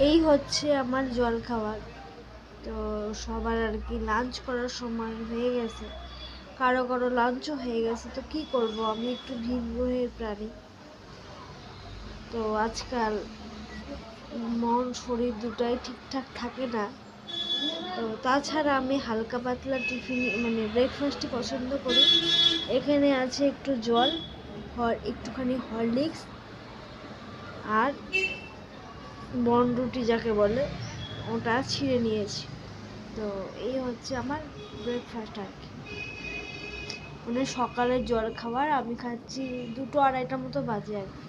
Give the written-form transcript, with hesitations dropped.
এই হচ্ছে আমার জল খাবার। তো সবার আর কি লাঞ্চ করার সময় হয়ে গেছে, কারো কারো লাঞ্চও হয়ে গেছে। তো কি করব, আমি একটু ভিনগ্রহের প্রাণী। তো আজকাল মন শরীর দুটাই ঠিকঠাক থাকে না। তো তাছাড়া আমি হালকা পাতলা টিফিন মানে ব্রেকফাস্টই পছন্দ করি। এখানে আছে একটু জল, একটুখানি হরলিক্স আর বনরুটি যাকে বলে ওটা ছিঁড়ে নিয়েছি। তো এই হচ্ছে আমার ব্রেকফাস্ট আর কি, মানে সকালের জল খাবার আমি খাচ্ছি 2টো 2:30টার মতো বাজে আর কি।